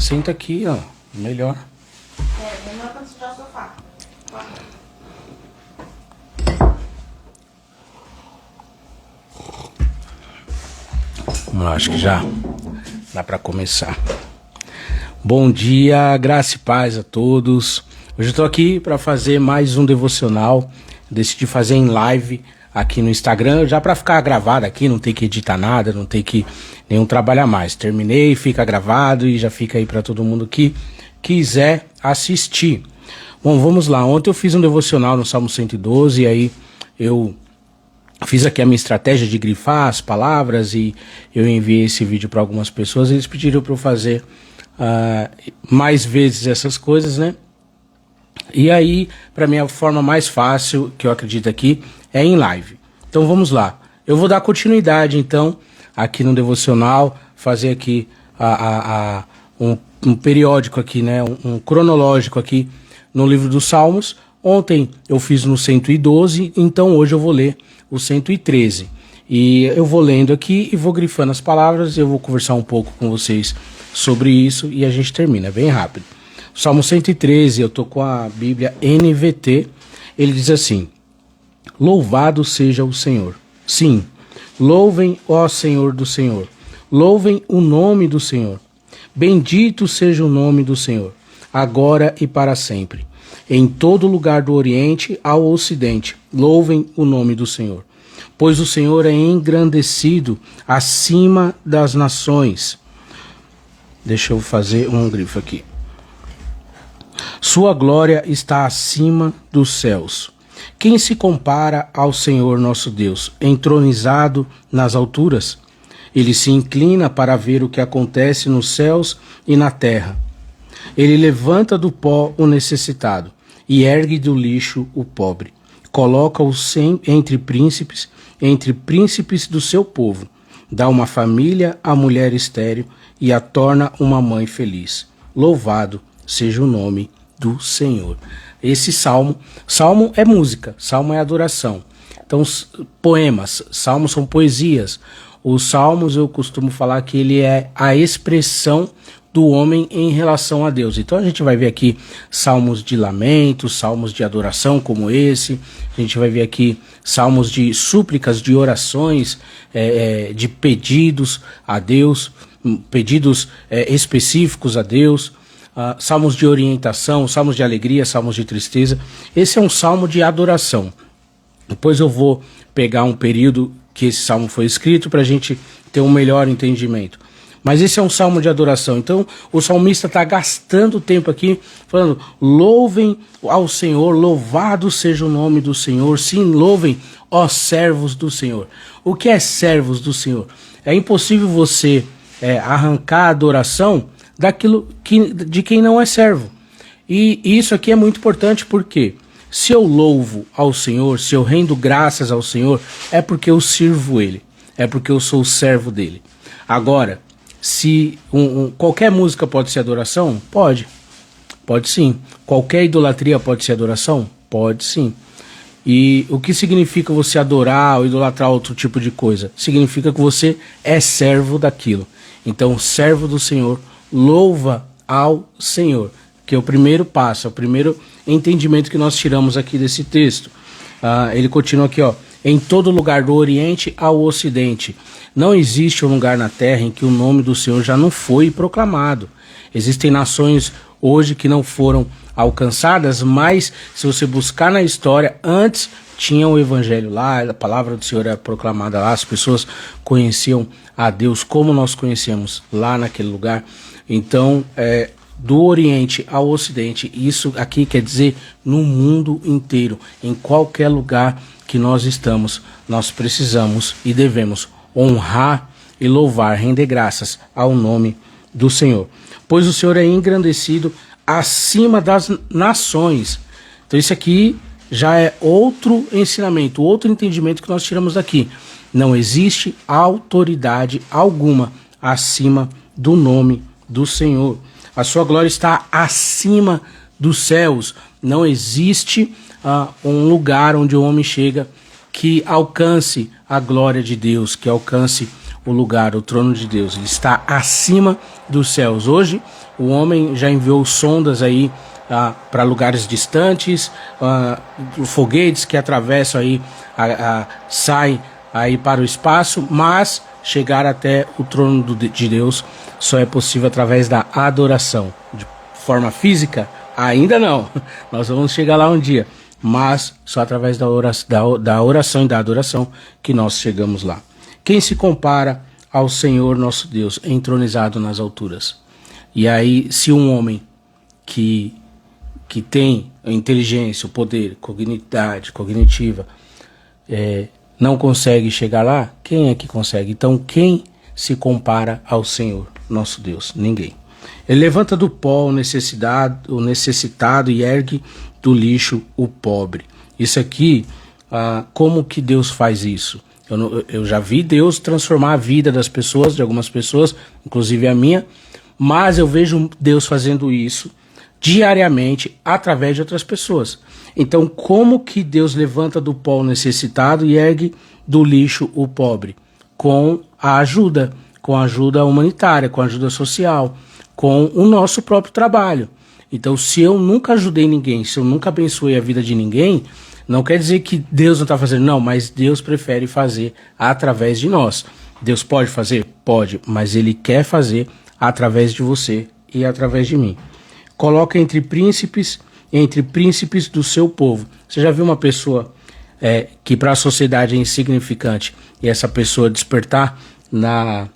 Senta aqui, ó. Melhor. Melhor quando você tirar o sofá. Vamos lá, acho que já dá para começar. Bom dia, graça e paz a todos. Hoje eu estou aqui para fazer mais um devocional. Decidi fazer em live aqui no Instagram, já para ficar gravado aqui, não ter que editar nada, não ter que nenhum trabalhar mais. Terminei, fica gravado e já fica aí para todo mundo que quiser assistir. Bom, vamos lá. Ontem eu fiz um devocional no Salmo 112 e aí eu fiz aqui a minha estratégia de grifar as palavras e eu enviei esse vídeo para algumas pessoas. Eles pediram para eu fazer mais vezes essas coisas, né? E aí, para mim, a forma mais fácil, que eu acredito aqui, é em live. Então vamos lá. Eu vou dar continuidade, então, aqui no devocional, fazer aqui um periódico aqui, né? Um cronológico aqui no livro dos Salmos. Ontem eu fiz no 112, então hoje eu vou ler o 113. E eu vou lendo aqui e vou grifando as palavras, eu vou conversar um pouco com vocês sobre isso e a gente termina, bem rápido. Salmo 113, eu tô com a Bíblia NVT, ele diz assim: Louvado seja o Senhor. Sim, louvem, ó Senhor do Senhor. Louvem o nome do Senhor. Bendito seja o nome do Senhor, agora e para sempre. Em todo lugar do Oriente ao Ocidente, louvem o nome do Senhor. Pois o Senhor é engrandecido acima das nações. Deixa eu fazer um grifo aqui. Sua glória está acima dos céus. Quem se compara ao Senhor nosso Deus, entronizado nas alturas? Ele se inclina para ver o que acontece nos céus e na terra. Ele levanta do pó o necessitado e ergue do lixo o pobre. Coloca-o entre príncipes do seu povo. Dá uma família à mulher estéril e a torna uma mãe feliz. Louvado seja o nome do Senhor. Esse salmo é música, salmo é adoração. Então, poemas, salmos são poesias. Os salmos, eu costumo falar que ele é a expressão do homem em relação a Deus. Então a gente vai ver aqui salmos de lamento, salmos de adoração como esse, a gente vai ver aqui salmos de súplicas, de orações, de pedidos a Deus, pedidos específicos a Deus, salmos de orientação, salmos de alegria, salmos de tristeza. Esse é um salmo de adoração. Depois eu vou pegar um período que esse salmo foi escrito para a gente ter um melhor entendimento. Mas esse é um salmo de adoração. Então o salmista está gastando tempo aqui falando: louvem ao Senhor, louvado seja o nome do Senhor. Sim, louvem, ó servos do Senhor. O que é servos do Senhor? É impossível você arrancar a adoração daquilo de quem não é servo. E isso aqui é muito importante porque se eu louvo ao Senhor, se eu rendo graças ao Senhor, é porque eu sirvo Ele, é porque eu sou o servo dele. Agora, se qualquer música pode ser adoração? Pode sim. Qualquer idolatria pode ser adoração? Pode sim. E o que significa você adorar ou idolatrar outro tipo de coisa? Significa que você é servo daquilo. Então, servo do Senhor, louva ao Senhor, que é o primeiro passo, é o primeiro entendimento que nós tiramos aqui desse texto. Ele continua aqui, ó: em todo lugar do Oriente ao Ocidente. Não existe um lugar na terra em que o nome do Senhor já não foi proclamado. Existem nações hoje que não foram alcançadas, mas se você buscar na história, antes tinha o evangelho lá, a palavra do Senhor era proclamada lá, as pessoas conheciam a Deus como nós conhecemos lá naquele lugar. Então, do Oriente ao Ocidente, isso aqui quer dizer no mundo inteiro, em qualquer lugar que nós estamos, nós precisamos e devemos honrar e louvar, render graças ao nome do Senhor. Pois o Senhor é engrandecido acima das nações. Então isso aqui já é outro ensinamento, outro entendimento que nós tiramos daqui. Não existe autoridade alguma acima do nome do Senhor. A sua glória está acima dos céus. Não existe um lugar onde o homem chega que alcance a glória de Deus, que alcance o lugar, o trono de Deus. Ele está acima dos céus. Hoje, o homem já enviou sondas aí para lugares distantes, foguetes que atravessam aí, saem aí para o espaço, mas chegar até o trono de Deus só é possível através da adoração. De forma física, ainda não. Nós vamos chegar lá um dia, mas só através da oração e da adoração que nós chegamos lá. Quem se compara ao Senhor nosso Deus, entronizado nas alturas? E aí, se um homem que tem a inteligência, o poder, cognitiva, não consegue chegar lá, quem é que consegue? Então, quem se compara ao Senhor nosso Deus? Ninguém. Ele levanta do pó o necessitado e ergue do lixo o pobre. Isso aqui, como que Deus faz isso? Eu já vi Deus transformar a vida das pessoas, de algumas pessoas, inclusive a minha, mas eu vejo Deus fazendo isso diariamente através de outras pessoas. Então, como que Deus levanta do pó o necessitado e ergue do lixo o pobre? Com a ajuda humanitária, com a ajuda social, com o nosso próprio trabalho. Então, se eu nunca ajudei ninguém, se eu nunca abençoei a vida de ninguém, não quer dizer que Deus não está fazendo, não, mas Deus prefere fazer através de nós. Deus pode fazer? Pode, mas Ele quer fazer através de você e através de mim. Coloca entre príncipes do seu povo. Você já viu uma pessoa que para a sociedade é insignificante e essa pessoa despertar na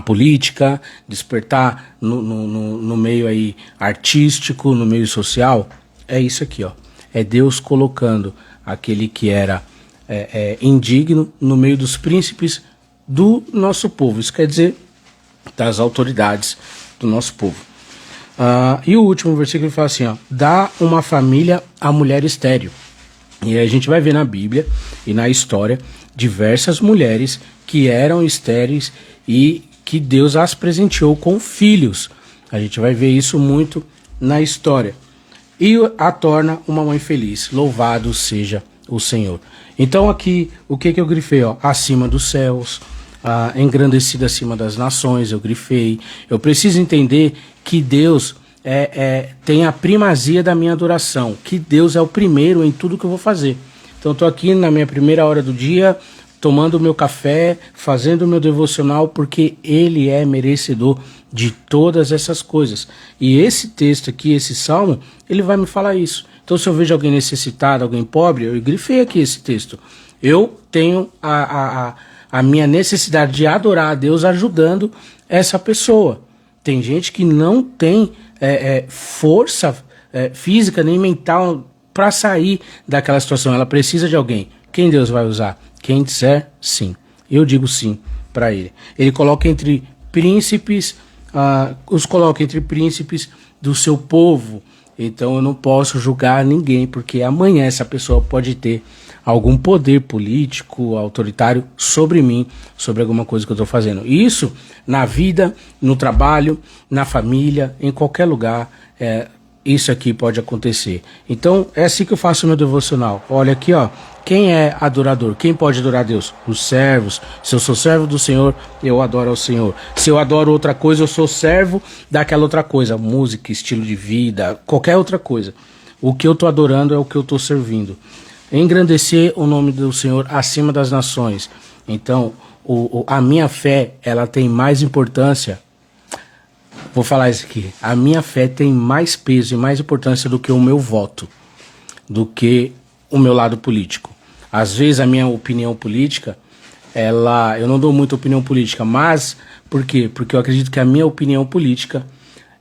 política, despertar no meio aí artístico, no meio social? É isso aqui, ó. É Deus colocando aquele que era indigno no meio dos príncipes do nosso povo. Isso quer dizer das autoridades do nosso povo. E o último versículo fala assim, ó, dá uma família à mulher estéril. E aí a gente vai ver na Bíblia e na história diversas mulheres que eram estéreis e que Deus as presenteou com filhos. A gente vai ver isso muito na história. E a torna uma mãe feliz. Louvado seja o Senhor. Então aqui, o que eu grifei? Ó? Acima dos céus, engrandecido acima das nações, eu grifei. Eu preciso entender que Deus tem a primazia da minha adoração, que Deus é o primeiro em tudo que eu vou fazer. Então eu estou aqui na minha primeira hora do dia, tomando o meu café, fazendo o meu devocional, porque Ele é merecedor de todas essas coisas. E esse texto aqui, esse salmo, ele vai me falar isso. Então se eu vejo alguém necessitado, alguém pobre, eu grifei aqui esse texto. Eu tenho a minha necessidade de adorar a Deus ajudando essa pessoa. Tem gente que não tem força física nem mental para sair daquela situação. Ela precisa de alguém. Quem Deus vai usar? Quem disser sim. Eu digo sim para Ele. Ele coloca entre príncipes, os coloca entre príncipes do seu povo. Então eu não posso julgar ninguém, porque amanhã essa pessoa pode ter algum poder político, autoritário sobre mim, sobre alguma coisa que eu estou fazendo. Isso na vida, no trabalho, na família, em qualquer lugar, isso aqui pode acontecer. Então é assim que eu faço o meu devocional. Olha aqui, ó. Quem é adorador? Quem pode adorar a Deus? Os servos. Se eu sou servo do Senhor, eu adoro ao Senhor. Se eu adoro outra coisa, eu sou servo daquela outra coisa. Música, estilo de vida, qualquer outra coisa. O que eu estou adorando é o que eu estou servindo. Engrandecer o nome do Senhor acima das nações. Então, a minha fé, ela tem mais importância. Vou falar isso aqui. A minha fé tem mais peso e mais importância do que o meu voto, do que o meu lado político. Às vezes a minha opinião política, eu não dou muita opinião política, mas por quê? Porque eu acredito que a minha opinião política,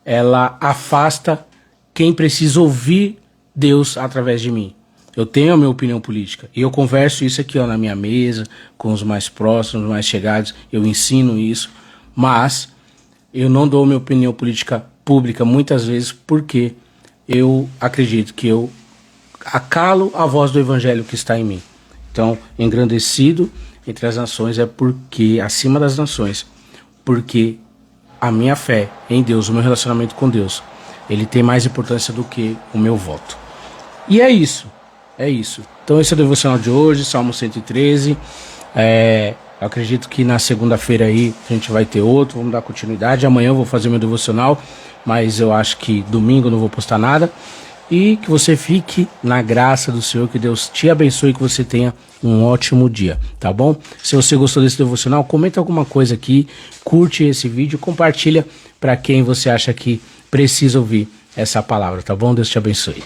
ela afasta quem precisa ouvir Deus através de mim. Eu tenho a minha opinião política e eu converso isso aqui, ó, na minha mesa, com os mais próximos, os mais chegados, eu ensino isso, mas eu não dou minha opinião política pública muitas vezes porque eu acredito que eu acalo a voz do evangelho que está em mim. Então, engrandecido entre as nações é porque, acima das nações, porque a minha fé em Deus, o meu relacionamento com Deus, ele tem mais importância do que o meu voto. E é isso. Então esse é o devocional de hoje, Salmo 113. Eu acredito que na segunda-feira aí a gente vai ter outro, vamos dar continuidade. Amanhã eu vou fazer meu devocional, mas eu acho que domingo eu não vou postar nada. E que você fique na graça do Senhor, que Deus te abençoe e que você tenha um ótimo dia, tá bom? Se você gostou desse devocional, comenta alguma coisa aqui, curte esse vídeo, compartilha para quem você acha que precisa ouvir essa palavra, tá bom? Deus te abençoe.